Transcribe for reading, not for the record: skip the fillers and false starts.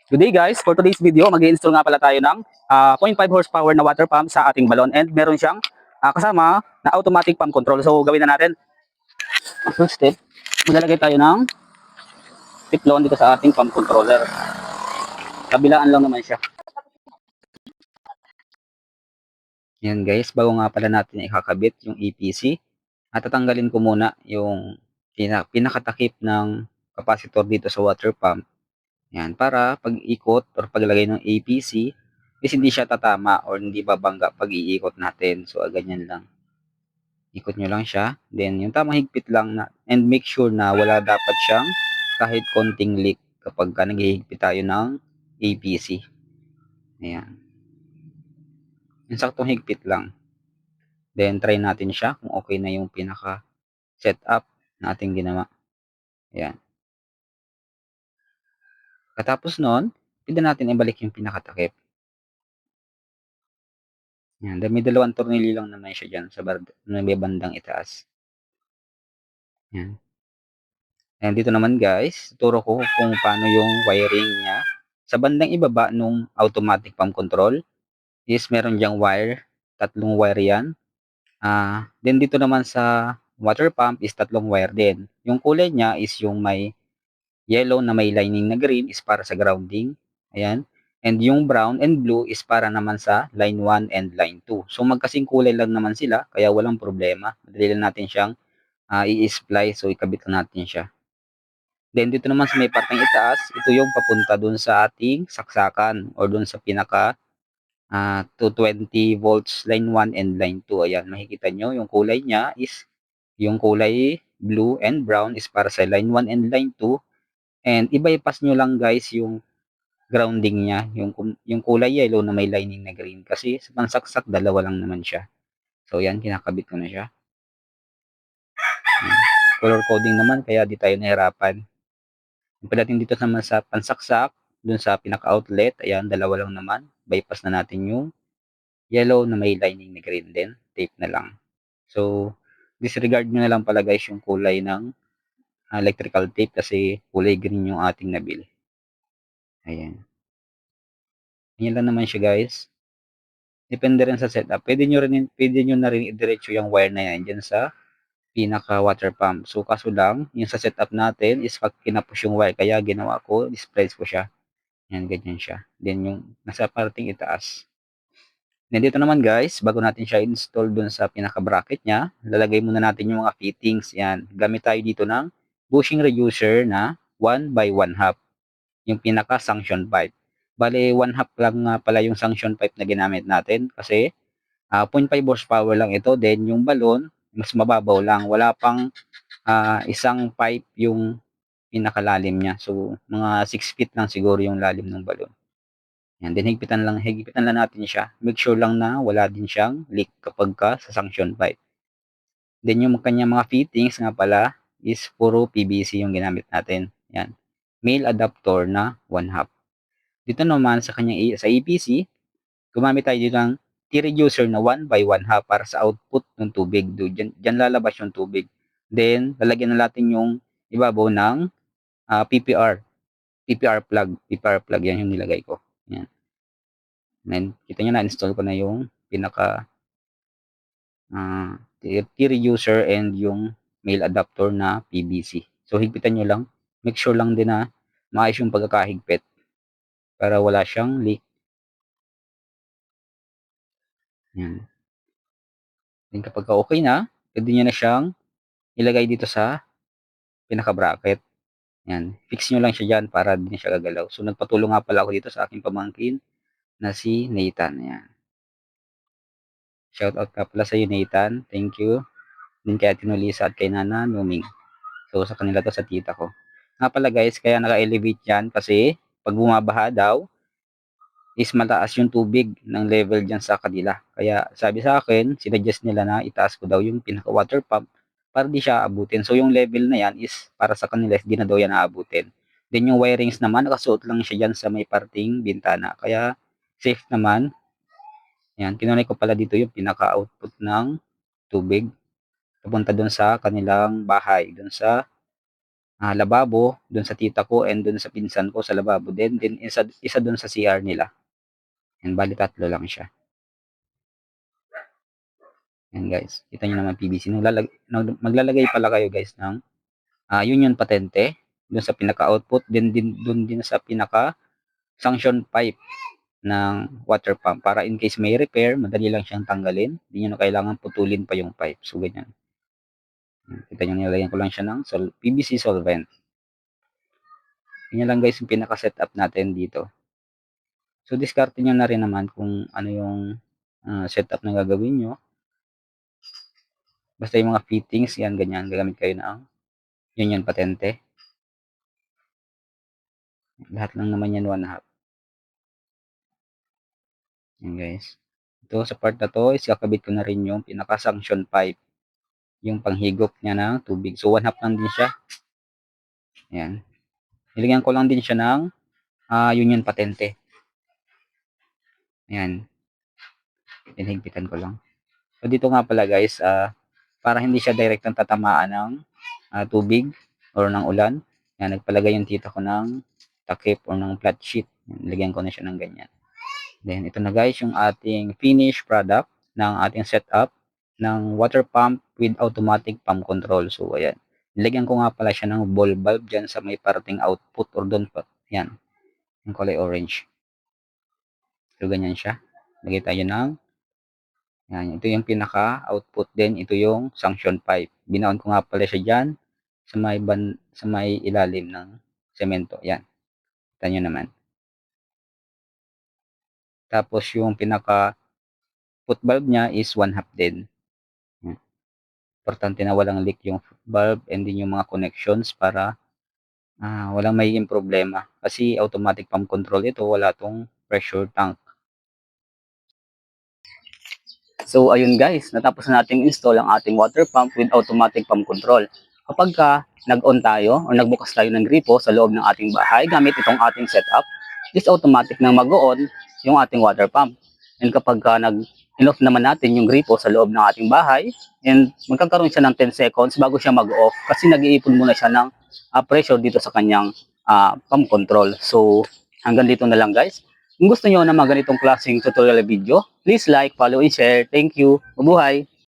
Good day guys, for today's video mag-i-install nga pala tayo ng 0.5 horsepower na water pump sa ating balon and meron siyang kasama na automatic pump control. So gawin na natin. First step, maglalagay tayo ng tiplon dito sa ating pump controller. Kabilaan lang naman siya. Yan guys, bago nga pala natin ikakabit yung EPC, at tatanggalin ko muna yung pinakatakip ng capacitor dito sa water pump. Yan, para pag-ikot or paglagay ng APC is hindi siya tatama or hindi babangga pag iikot natin. So, ganyan lang. Ikot nyo lang siya. Then, yung tamang higpit lang na, and make sure na wala dapat siyang kahit konting leak kapag naghihigpit tayo ng APC. Ayan. Yung saktong higpit lang. Then, try natin siya kung okay na yung pinaka setup na ating ginawa. Ayan. Katapos nun, pwede natin ibalik yung pinakatakip. Yan, may dalawang tornilyo lang naman siya dyan sa may bandang itaas. Yan. And dito naman guys, turo ko kung paano yung wiring niya. Sa bandang ibaba nung automatic pump control is meron diyang wire, tatlong wire yan. Then dito naman sa water pump is tatlong wire din. Yung kulay niya is yung may yellow na may lining na green is para sa grounding. Ayan. And yung brown and blue is para naman sa line 1 and line 2. So magkasing kulay lang naman sila, kaya walang problema. Madali lang natin siyang i-splice, so ikabit lang natin siya. Then dito naman sa may parteng itaas, ito yung papunta dun sa ating saksakan or dun sa pinaka 220 volts line 1 and line 2. Ayan, makikita nyo yung kulay niya is yung kulay blue and brown is para sa line 1 and line 2. And i-bypass nyo lang guys yung grounding niya, yung kulay yellow na may lining na green. Kasi sa pansaksak, dalawa lang naman siya. So yan, kinakabit ko na siya. Color coding naman, kaya di tayo nahirapan. Pagdating dito naman sa pansaksak, dun sa pinaka-outlet, ayan, dalawa lang naman. Bypass na natin yung yellow na may lining na green din. Tape na lang. So, disregard nyo na lang pala guys yung kulay ng electrical tape kasi kulay green yung ating nabil. Ayan. Ayan lang naman siya guys. Depende rin sa setup. Pwede nyo na rin idiretso yung wire na yan dyan sa pinaka water pump. So, kaso lang, yung sa setup natin is pag kinapush yung wire. Kaya ginawa ko, displace ko siya. Yan, ganyan siya. Then yung nasa parting itaas. Then dito naman guys, bago natin siya install dun sa pinaka-bracket niya, lalagay muna natin yung mga fittings. Yan, gamit tayo dito ng bushing reducer na 1 by 1 half. Yung pinaka-suction pipe. Bale, 1 half lang nga pala yung suction pipe na ginamit natin kasi 0.5 horsepower lang ito. Then yung balon, mas mababaw lang. Wala pang isang pipe yung pinakalalim niya. So, mga 6 feet lang siguro yung lalim ng balon. Yan, then higpitan lang natin siya. Make sure lang na wala din siyang leak kapag sa suction pipe. Then yung kanyang mga fittings nga pala is puro PVC yung ginamit natin. Yan. Male adapter na 1 half. Dito naman sa kanyang sa EPC, gumamit tayo dito ng T-reducer na 1 by 1 half para sa output ng tubig. Diyan lalabas yung tubig. Then, lalagyan na natin yung ibabaw ng PPR. PPR plug yan yung nilagay ko. Yan. Then, kita nyo na-install ko na yung pinaka T-reducer and yung male adapter na PVC. So, higpitan nyo lang. Make sure lang din na maayos yung pagkakahigpit para wala siyang leak. Yan. Then, kapag okay na, pwede nyo na siyang ilagay dito sa pinaka-bracket. Yan. Fix nyo lang siya dyan para hindi siya gagalaw. So, nagpatulong nga pala ako dito sa aking pamangkin na si Nathan. Yan. Shout out ka pala sa iyo, Nathan. Thank you. Din kay Ate Nolisa at kay Nana Numing. So, sa kanila to, sa tita ko. Nga pala guys, kaya naka-elevate yan kasi pag bumabaha daw, is mataas yung tubig ng level dyan sa kanila. Kaya sabi sa akin, sinuggest nila na itaas ko daw yung pinaka-water pump para di siya abutin. So, yung level na yan is para sa kanila, di na daw yan aabutin. Then, yung wirings naman, nakasuot lang siya dyan sa may parting bintana. Kaya, safe naman. Yan, kinunay ko pala dito yung pinaka-output ng tubig papunta dun sa kanilang bahay, dun sa lababo dun sa tita ko and dun sa pinsan ko sa lababo din. Then isa dun sa CR nila. Yan, bali tatlo lang siya. Yan guys, kita nyo naman PVC. Maglalagay pala kayo guys ng union patente dun sa pinaka-output, dun din sa pinaka-sanction pipe ng water pump para in case may repair, madali lang siyang tanggalin. Hindi nyo na kailangan putulin pa yung pipe. So, ganyan. Kita nyo, nilagyan ko lang siya ng PVC solvent. Yan lang guys yung pinaka-setup natin dito. So, diskarte nyo na rin naman kung ano yung setup na gagawin nyo. Basta yung mga fittings, yan, ganyan. Gagamit kayo ng union patente. Lahat lang naman yan 1/2. Yan guys. Ito sa part na to is kakabit ko na rin yung pinaka-sanction pipe. Yung panghigop niya ng tubig. So 1/2 lang din siya. Yan. Nilagyan ko lang din siya ng union patente. Yan. Pinahigpitan ko lang. So dito nga pala guys, para hindi siya direktang tatamaan ng tubig or ng ulan. Yan, nagpalagay yung tita ko ng takip or ng flat sheet. Nilagyan ko na siya ng ganyan. Then, ito na guys yung ating finished product ng ating setup ng water pump with automatic pump control. So, ayan. Nilagyan ko nga pala siya ng ball valve dyan sa may parating output or doon pa. Yan. Yung kulay orange. So, ganyan siya. Lagay tayo ng yan. Ito yung pinaka-output din. Ito yung sanction pipe. Binaon ko nga pala siya dyan sa may ilalim ng semento. Yan. Kita nyo naman. Tapos yung pinaka foot valve niya is 1/2 din. Importante na walang leak yung foot valve and din yung mga connections para walang magiging problema. Kasi automatic pump control ito, wala tong pressure tank. So ayun guys, natapos na nating install ang ating water pump with automatic pump control. Kapag nag-on tayo o nagbukas tayo ng gripo sa loob ng ating bahay gamit itong ating setup, is automatic nang mag-on yung ating water pump. And kapag in-off naman natin yung gripo sa loob ng ating bahay, and magkakaroon siya ng 10 seconds bago siya mag-off kasi nag-iipon muna siya ng pressure dito sa kanyang pump control. So hanggang dito na lang guys. Kung gusto nyo na mga ganitong klaseng tutorial video, please like, follow, and share. Thank you. Mabuhay!